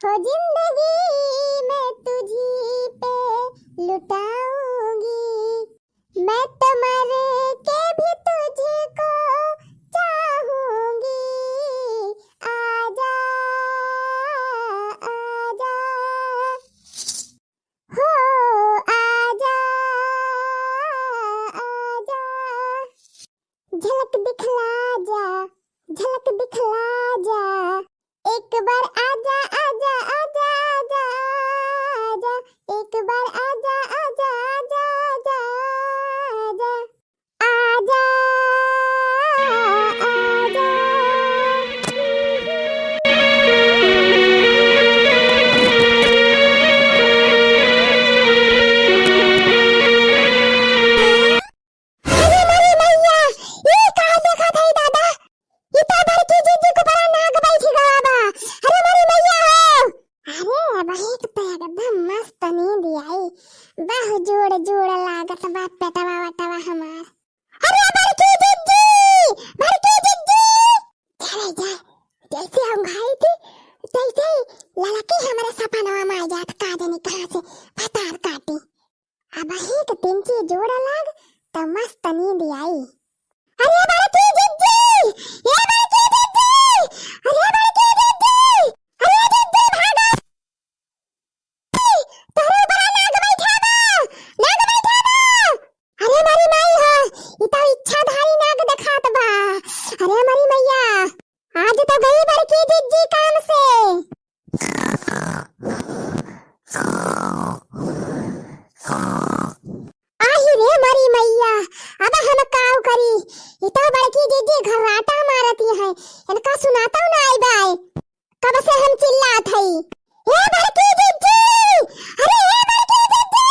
हो जिंदगी मैं तुझी पे लुटाऊंगी, मैं तो मर के भी तुझको चाहूंगी, आजा आजा हो आजा आजा, झलक दिखला जा, झलक दिखला जा, एक बार आजा आजा आजा आजा आजा, एक बार आजा आजा आजा आजा आजा आजा आजा। अरे मेरी मैया, ये कहाँ देखा था दादा? इतना भर की जीजी को बड़ा नाग बैठी गवा बा। अरे मेरी मैया हो। अरे भाई कितना एकदम मस्त नींद आई, बाह जोड़ जोड़ लागत बा पेटवा वटवा हमार। अरे भर की जीजी, भर की जीजी, चले जा, जैसे हम घाई थी तैसे ललकी हमारे सपनवा में आ जात, का जाने कहाँ से फतार काटी। अब ही तो तीन चीज जोड़ा लाग तो मस्त नींद आई। अरे भर की जीजी, ये भर की जीजी, अरे भर की जीजी, अरे जीजी भागो, तोरे बड़ा नाग बैठा बा, नाग बैठा बा। अरे मेरी माई हो, ये तो इच्छाधारी नाग दिखात बा। अरे मेरी मैया, आज तो गई भर की जीजी काम से। आही रे मरी मैया, अब हम काऊ करी, इतो बड़की जीजी घराटा मारती है, इनका सुनाता हूँ ना आई बाई, कब से हम चिल्लात हई। ये बड़की जीजी, अरे ये बड़की जीजी,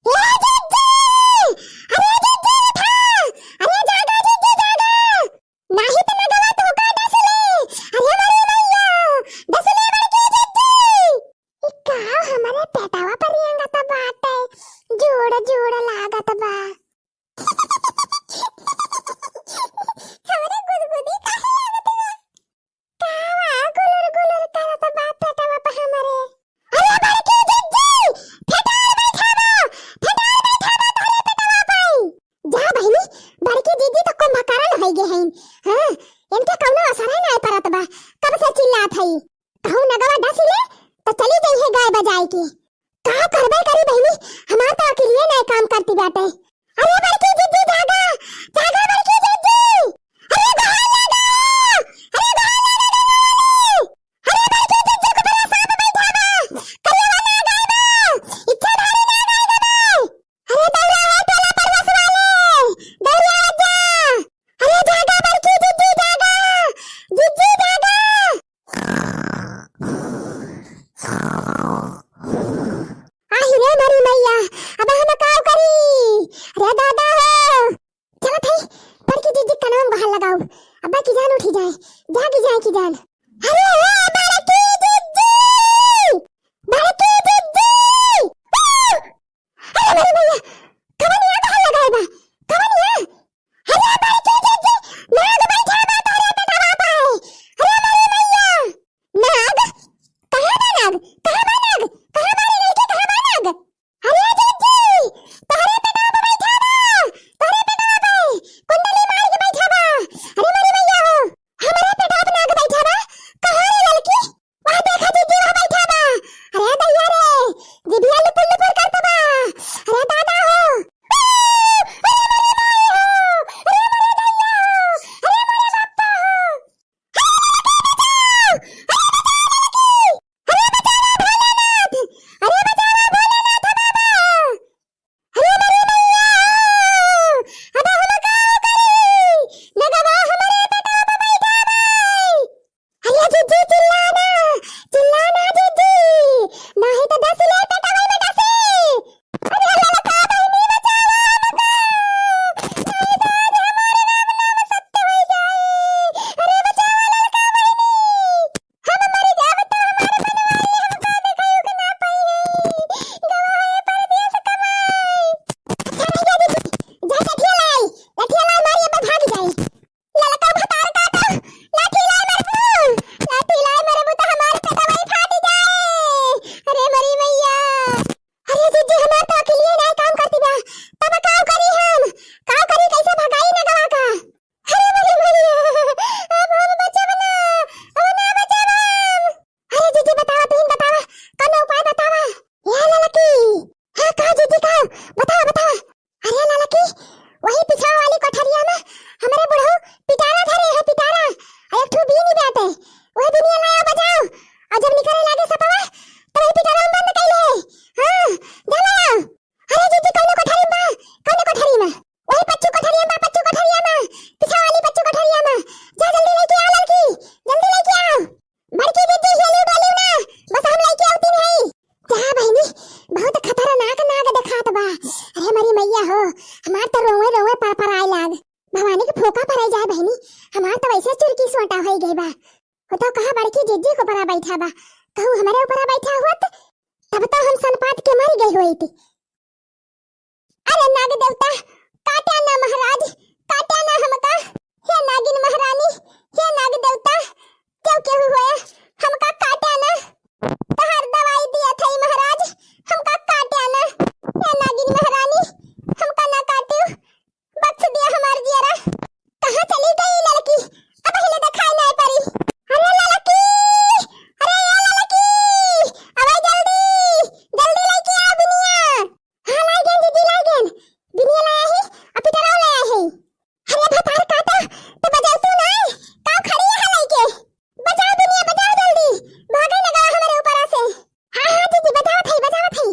ये जीजी, अरे जीजी उठा, अरे जागा जीजी जागा, नहीं तो नगवा धोखा डसले, अरे मरी मैया, डसले बड़की जीजी। इक्का हमारे पेटावा पर रियंगत बाटे, जोड़ जोड़ लागत बा। हमरे गुदगुदी काहे लागत बा? कावा गुलर गुलर करत बा पेटवा पे हमरे। अरे बड़की जीजी, फेटार बैठा बा, फेटार बैठा बा तोरे पेटवा पे। जा बहिनी, बड़की जीजी तो कुंभकर्ण होई गे हईन। हां, इनके कौनो असर नहीं परत बा, कब से चिल्लात हई। कहूं नगवा डस ले तो चली जाई है गाय बजाई के। का करबे करी बहिनी, हमार तो अकेले नहीं काम करती बाटे। अरे बड़की जीजी जागा, जागा बड़की जीजी, अरे बाहर लगा, अरे बाहर लगा, अरे बड़की जीजी को बड़ा सांप बैठा बा, करिया नाग आई बा, इच्छाधारी नाग आई बा। अरे दौड़ा है टोला परवस वाले, दौड़ा जा, अरे जागा बड़की जीजी जागा, जीजी जागा। आही रे मरी मैया, अब हम काऊ करी। अरे दादा हो, चलो भाई बड़की जीजी का नाम बाहर लगाओ, अब्बा की जान उठी जाए, जागी जाए की जान। अरे ओ बड़की जीजी, बड़की जीजी, अरे मरी मैया, कवनिया बाहर लगाए बा, कवनिया, अरे बड़की जीजी, नाग बैठा बा तोरे पेटवा पे। अरे मरी मैया, नाग, कहाँ बा नाग, कहाँ बा नाग, कहाँ मारी लड़की, कहाँ बा नाग? अरे जीजी, तोरे पेटवा पे बैठा बा, तोरे पेटवा पे कुंडली मार के बैठा बा। अरे मेरी मैया हो, हमारे पेटवा पे नाग बैठा बा, कहाँ रे लड़की? वहाँ देखा जीजी, वहाँ बैठा बा। अरे दैया रे, जिभिया लुपुर लुपुर करत बा। अरे दादा हो, अरे मेरी माई हो, अरे मेरे दैया हो, अरे मेरे बाप्पा हो, अरे लड़की, अरे बचाओ भोलेनाथ, अरे बचाओ भोलेनाथ बाबा। अरे मेरी मैया हो, अब हम काऊ करी, नगवा हमारे पेटवा पे बैठा बा। अरे जीजी चिल्लाना, चिल्लाना जीजी, नहीं तो डस ले पेटवा में डसे। अरे ललका बहिनी बचाओ हमको, नहीं तो आज हमारे नाम सत्य हो जाए। अरे बचाओ ललका बहिनी, हम मर जाब तो हमारे बनवारी हमको दिखाई के ना पाई है, गवाए परदेस कमाई। अच्छा नहीं जा जीजी, जा लठिया लाई, लठिया लाई मारी अब भाग जाए। ललका भतार काटो, लाठी लाई मेरे बू, लाठी लाई मेरे बू तो हमारे पेटवा बताओ कहाँ बड़की जीजी को ऊपर बैठा बा, कहूँ हमारे ऊपर बैठा हुआ तब तो हम सनपात के मर गई हुई थी। अरे नाग देवता काटा ना महाराज, काटा ना हमका, हे नागिन महारानी, हे नाग देवता क्यों हुआ हमका काटा ना, तहार दवाई दिया थई महाराज, हमका काटा ना, हे नागिन महारानी हमका ना काटू, बख्श दिया हमार जियरा। कहाँ चली गई लड़की, अब हिले दिखाई नहीं पड़ी। अरे लड़की, अरे ये लड़की, अबे जल्दी जल्दी लेके आ बिनिया। हाँ लाई गेन दीदी लाई गेन, बिनिया लाया है और पिटराव लाया है। अरे भतार काटा तो बजाओ तू नहीं, काऊ खड़ी है लेके, बजाओ बिनिया बजाओ जल्दी, भागे लगा हमारे ऊपर से। हाँ हाँ दीदी बजाओ थई बजाओ थई।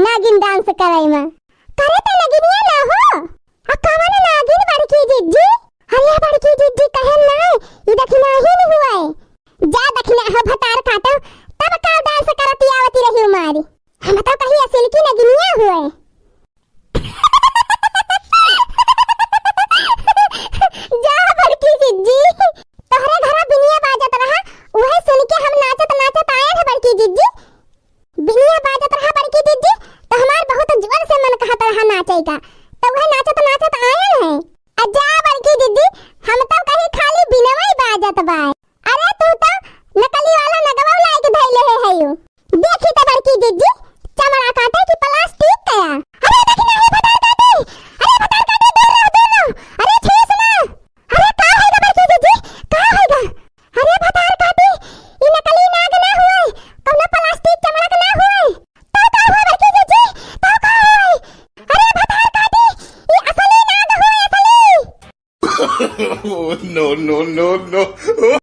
नागिन डांस कराई में करे तो नागिनिया ना हो आ कवन नागिन बड़की जिज्जी हरिया बड़की जिज्जी कहे ना ई दखना ही नहीं हुआ है जा दखना हो भतार काटो तब का डांस करती आवती रही मारी हम तो कहीं असल की नागिनिया हुए जा बड़की जिज्जी तोहरे घर बिनिया बाजत रहा वही सुन के हम नाचत नाचत आए हैं बड़की जिज्जी बिनिया बाजत रहा बड़की जिज्जी तो हमार बहुत जोर से मन कहत रहा नाचे का तो वह नाचत नाचत आए हैं अजा बड़की जिज्जी हम तो कहीं खाली बिनवा ही बाजत बा अरे तू तो नकली वाला नगवा लाइक धइले है हयो देखी तो बड़की जिज्जी चमड़ा काटे की प्लास्टिक का अरे देखना है बता काटे अरे बता काटे दूर रहो अरे छेस ना अरे का है बड़की जिज्जी का है अरे बता काटे ई नकली नाग ना हुए कौन प्लास्टिक चमड़ा का ना हुए तो का हुआ बड़की जिज्जी तो का हुए अरे बता काटे ई असली नाग हुए असली Oh, no, no, no, no.